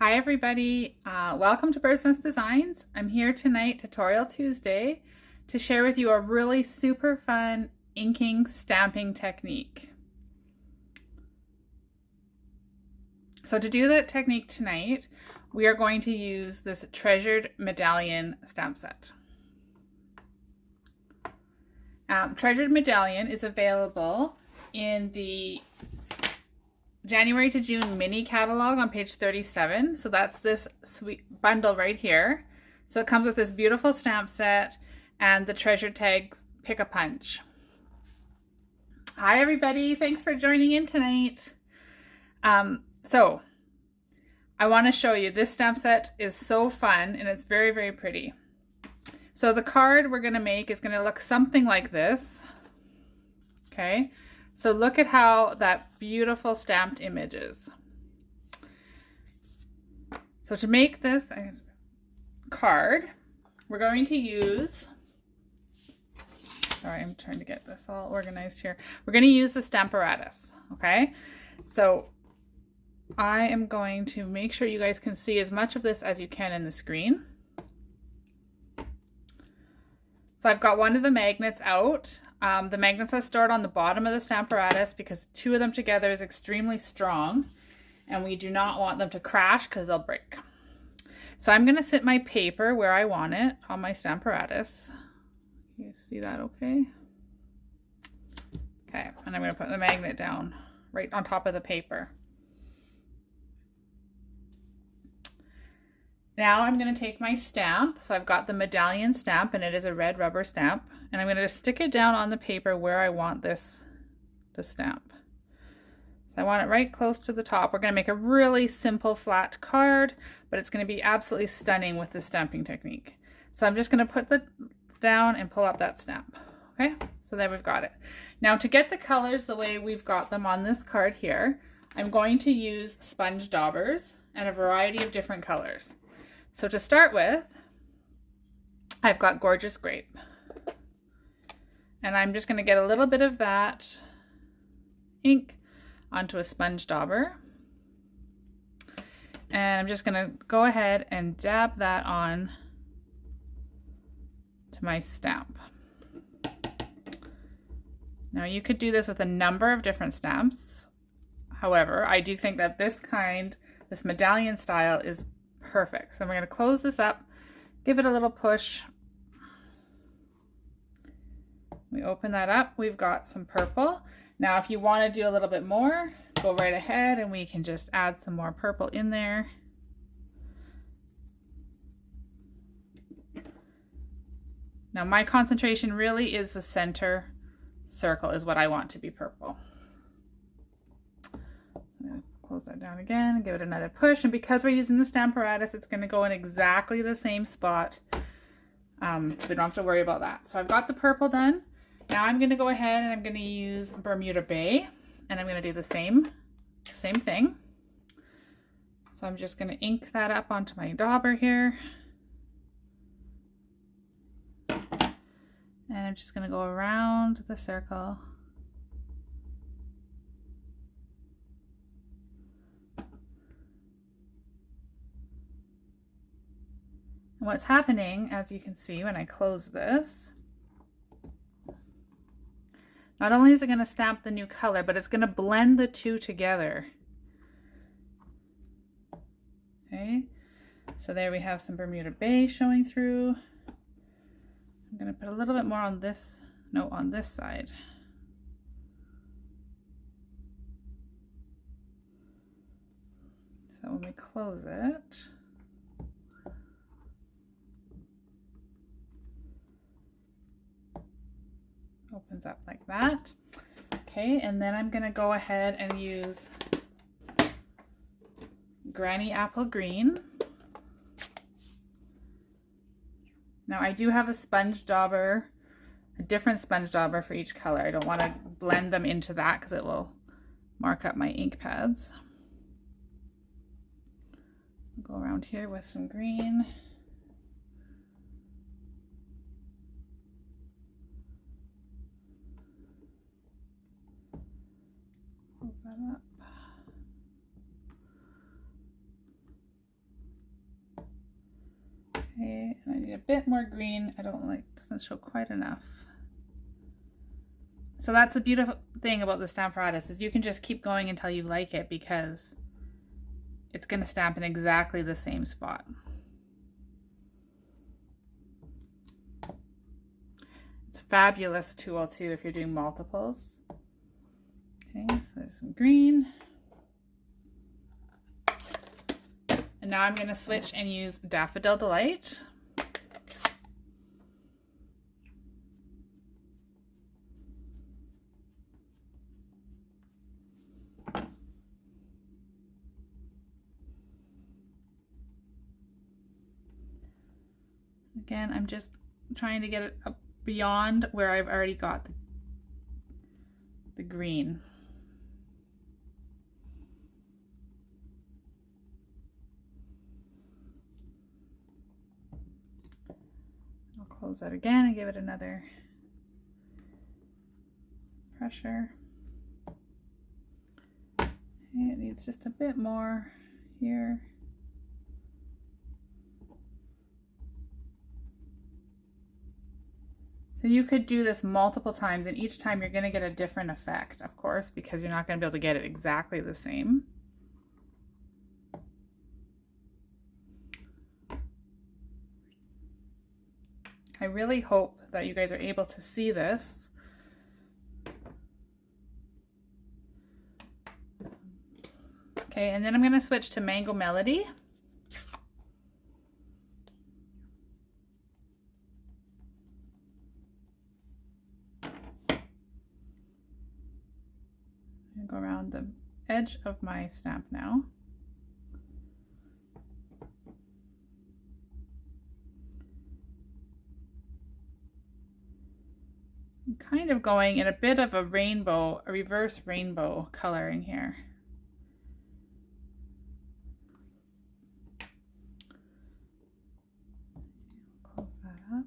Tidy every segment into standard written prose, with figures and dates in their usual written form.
Hi everybody, welcome to Bird's Nest Designs. I'm here tonight, Tutorial Tuesday, to share with you a really super fun inking stamping technique. So to do that technique tonight, we are going to use this Treasured Medallion stamp set. Treasured Medallion is available in the January to June mini catalog on page 37. So that's this sweet bundle right here. So it comes with this beautiful stamp set and the treasure tag Pick a Punch. Hi everybody, thanks for joining in tonight. So I want to show you this stamp set is so fun and it's very, very pretty. So the card we're going to make is going to look something like this. Okay. So look at how that beautiful stamped image is. So to make this card, we're going to use, sorry, I'm trying to get this all organized here. We're going to use the Stamparatus, okay? So I am going to make sure you guys can see as much of this as you can in the screen. So I've got one of the magnets out. The magnets are stored on the bottom of the Stamparatus because two of them together is extremely strong and we do not want them to crash because they'll break. So I'm going to sit my paper where I want it on my Stamparatus. You see that okay? Okay, and I'm going to put the magnet down right on top of the paper. Now I'm going to take my stamp. So I've got the Medallion stamp and it is a red rubber stamp. And I'm going to just stick it down on the paper where I want this to stamp. So I want it right close to the top. We're going to make a really simple flat card, but it's going to be absolutely stunning with the stamping technique. So I'm just going to put the down and pull up that stamp. Okay, so there we've got it. Now to get the colors the way we've got them on this card here, I'm going to use sponge daubers and a variety of different colors. So to start with, I've got Gorgeous Grape. And I'm just going to get a little bit of that ink onto a sponge dauber. And I'm just going to go ahead and dab that on to my stamp. Now you could do this with a number of different stamps. However, I do think that this medallion style is perfect. So I'm going to close this up, give it a little push. We open that up, we've got some purple. Now if you want to do a little bit more, go right ahead and we can just add some more purple in there. Now my concentration really is the center circle is what I want to be purple. I'm going to close that down again and give it another push, and because we're using the Stamparatus, it's going to go in exactly the same spot, so we don't have to worry about that. So I've got the purple done. Now I'm going to go ahead and I'm going to use Bermuda Bay, and I'm going to do the same thing. So I'm just going to ink that up onto my dauber here. And I'm just going to go around the circle. And what's happening, as you can see when I close this, not only is it going to stamp the new color, but it's going to blend the two together. Okay, so there we have some Bermuda Bay showing through. I'm going to put a little bit more on this, no, on this side. So when we close it, opens up like that. Okay, and then I'm going to go ahead and use Granny Apple Green. Now I do have a sponge dauber, a different sponge dauber for each color. I don't want to blend them into that because it will mark up my ink pads. I'll go around here with some green. Close that up. Okay, and I need a bit more green. I don't like, doesn't show quite enough. So that's the beautiful thing about the Stamparatus is you can just keep going until you like it because it's going to stamp in exactly the same spot. It's a fabulous tool too if you're doing multiples. Okay, so there's some green. And now I'm going to switch and use Daffodil Delight. Again, I'm just trying to get it up beyond where I've already got the green. I'll close that again and give it another pressure. Okay, it needs just a bit more here. So you could do this multiple times, and each time you're going to get a different effect, of course, because you're not going to be able to get it exactly the same. I really hope that you guys are able to see this. Okay, and then I'm going to switch to Mango Melody. Go around the edge of my stamp now. I'm kind of going in a bit of a rainbow, a reverse rainbow coloring here. Close that up.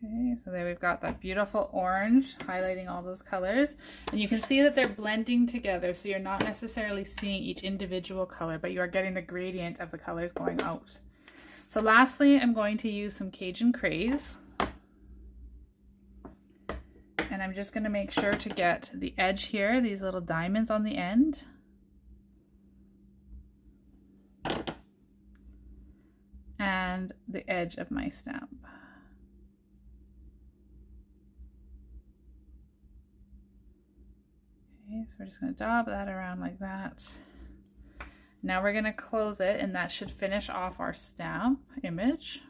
Okay, so there we've got that beautiful orange highlighting all those colors, and you can see that they're blending together, so you're not necessarily seeing each individual color, but you are getting the gradient of the colors going out. So lastly, I'm going to use some Cajun Craze, and I'm just going to make sure to get the edge here, these little diamonds on the end. And the edge of my stamp. Okay, so we're just going to dab that around like that. Now we're going to close it, and that should finish off our stamp image.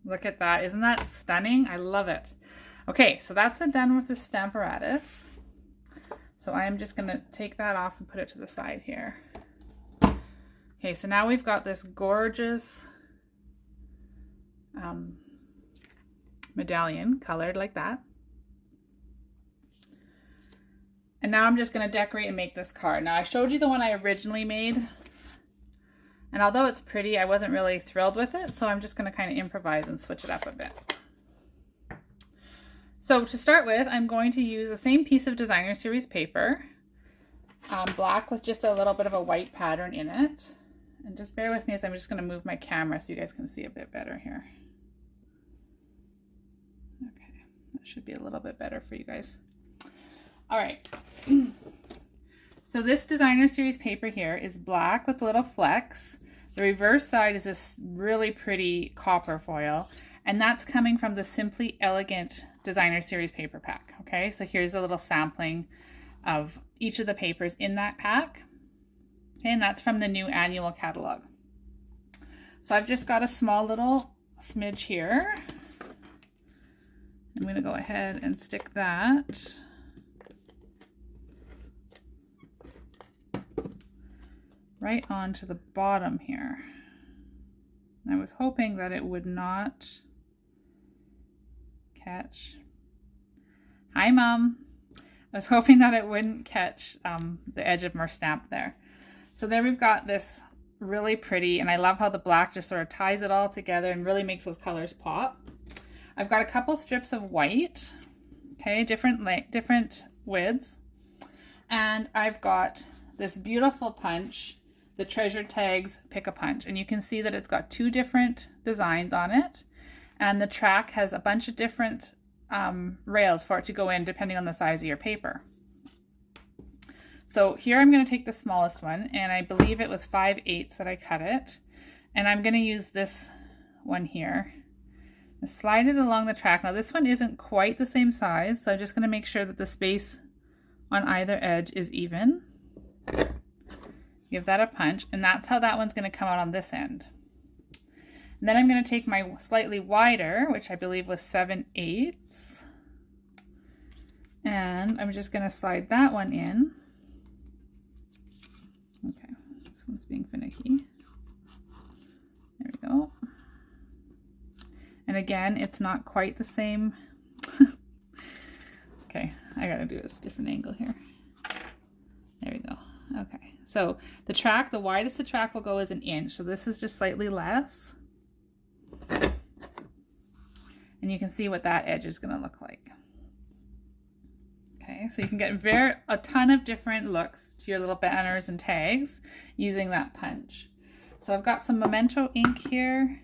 Look at that. Isn't that stunning? I love it. Okay, so that's done with the Stamparatus. So I am just going to take that off and put it to the side here. Okay, so now we've got this gorgeous medallion colored like that. And now I'm just going to decorate and make this card. Now I showed you the one I originally made, and although it's pretty, I wasn't really thrilled with it, so I'm just going to kind of improvise and switch it up a bit. So to start with, I'm going to use the same piece of designer series paper, black with just a little bit of a white pattern in it. And just bear with me as I'm just going to move my camera so you guys can see a bit better here. Okay, that should be a little bit better for you guys. All right. So this designer series paper here is black with little flecks. The reverse side is this really pretty copper foil, and that's coming from the Simply Elegant designer series paper pack. Okay, so here's a little sampling of each of the papers in that pack. Okay, and that's from the new annual catalog. So I've just got a small little smidge here. I'm going to go ahead and stick that right onto the bottom here. And I was hoping that it would not catch. Hi, Mom. I was hoping that it wouldn't catch the edge of my stamp there. So there we've got this really pretty, and I love how the black just sort of ties it all together and really makes those colors pop. I've got a couple strips of white. Okay, different widths. And I've got this beautiful punch, the Treasure Tags Pick-a-Punch, and you can see that it's got 2 different designs on it, and the track has a bunch of different rails for it to go in depending on the size of your paper. So here I'm going to take the smallest one, and I believe it was 5/8 that I cut it, and I'm going to use this one here. Slide it along the track. Now this one isn't quite the same size, so I'm just going to make sure that the space on either edge is even. Give that a punch, and that's how that one's going to come out on this end. And then I'm going to take my slightly wider, which I believe was 7/8, and I'm just going to slide that one in. Okay, this one's being finicky. There we go. And again, it's not quite the same. Okay, I gotta do a different angle here. There we go. Okay, so the track, the widest the track will go is 1 inch. So this is just slightly less. And you can see what that edge is gonna look like. Okay, so you can get a ton of different looks to your little banners and tags using that punch. So I've got some Memento ink here.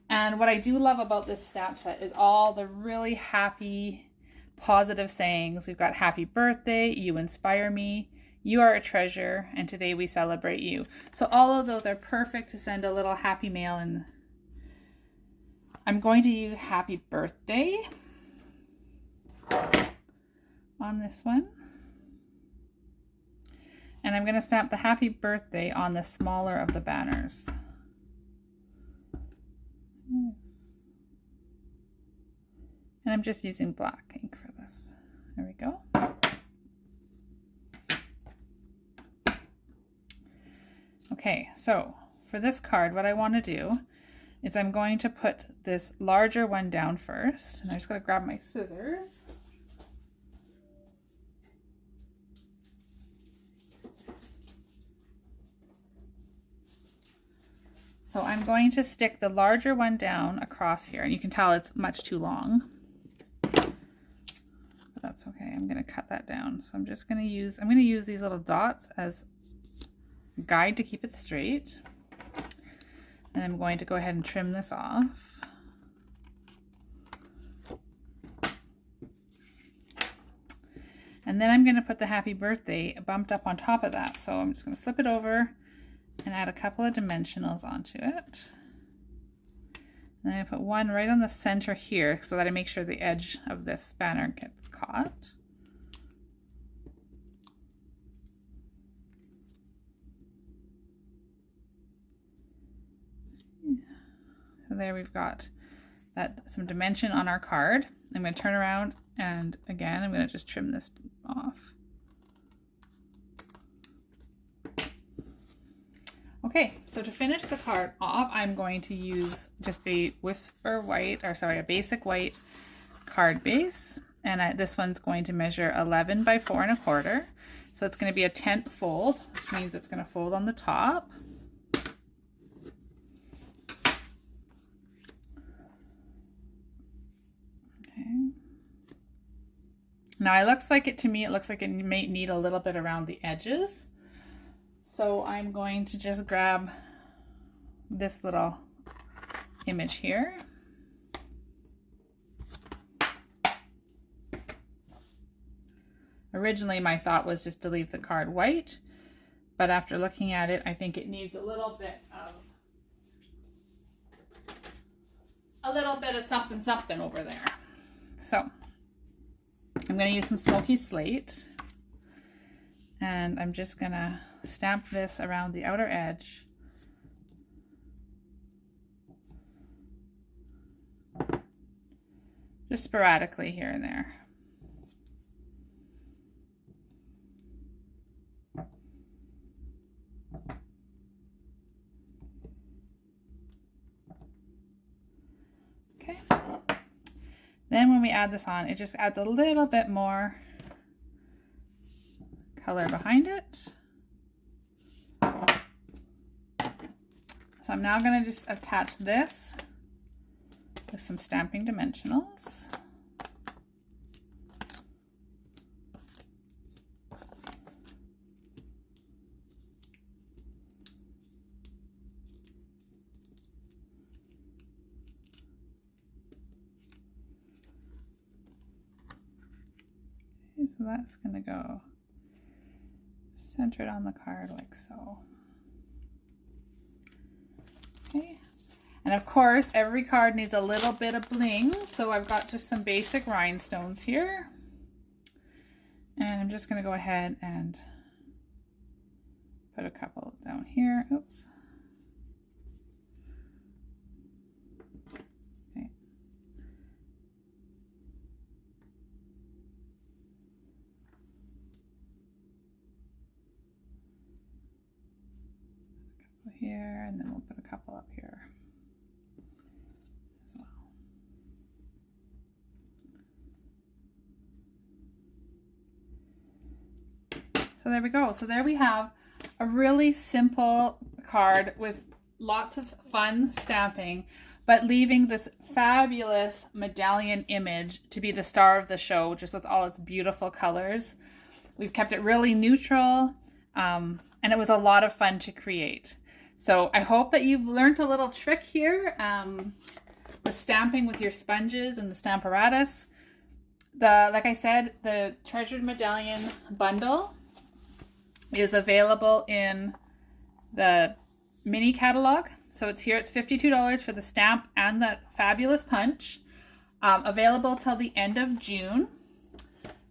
And what I do love about this stamp set is all the really happy, positive sayings. We've got happy birthday, you inspire me, you are a treasure, and today we celebrate you. So all of those are perfect to send a little happy mail in. I'm going to use happy birthday on this one. And I'm going to stamp the happy birthday on the smaller of the banners. Yes. And I'm just using black ink for this. There we go. Okay, so for this card, what I want to do is I'm going to put this larger one down first. And I'm just going to grab my scissors. So I'm going to stick the larger one down across here, and you can tell it's much too long, but that's okay. I'm going to cut that down. So I'm just going to use these little dots as a guide to keep it straight. And I'm going to go ahead and trim this off. And then I'm going to put the happy birthday bumped up on top of that. So I'm just going to flip it over and add a couple of dimensionals onto it. And then I put one right on the center here so that I make sure the edge of this banner gets caught. So there we've got some dimension on our card. I'm going to turn around, and again I'm going to just trim this off. Okay, so to finish the card off, I'm going to use just a a basic white card base, and this one's going to measure 11 by 4 1/4. So it's going to be a tent fold, which means it's going to fold on the top. Okay. Now it looks like it may need a little bit around the edges. So I'm going to just grab this little image here. Originally my thought was just to leave the card white, but after looking at it, I think it needs a little bit of something something over there. So I'm going to use some smoky slate, and I'm just going to stamp this around the outer edge. Just sporadically here and there. Okay. Then when we add this on, it just adds a little bit more color behind it. So I'm now going to just attach this with some stamping dimensionals. so that's going to go centered on the card like so. Okay. And of course, every card needs a little bit of bling, so I've got just some basic rhinestones here. And I'm just going to go ahead and put a couple down here. Oops. Okay. A couple here, and then we'll put a couple up here as well. So there we go. So there we have a really simple card with lots of fun stamping, but leaving this fabulous medallion image to be the star of the show, just with all its beautiful colors. We've kept it really neutral, and it was a lot of fun to create. So I hope that you've learned a little trick here with stamping with your sponges and the Stamparatus. Like I said, the Treasured Medallion bundle is available in the mini catalog. So it's here, it's $52 for the stamp and that fabulous punch. Available till the end of June.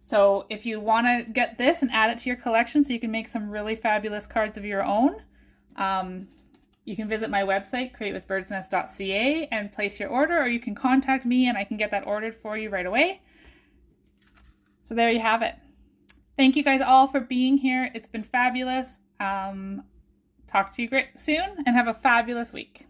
So if you want to get this and add it to your collection so you can make some really fabulous cards of your own, you can visit my website, createwithbirdsnest.ca, and place your order, or you can contact me and I can get that ordered for you right away. So there you have it. Thank you guys all for being here. It's been fabulous. Talk to you soon and have a fabulous week.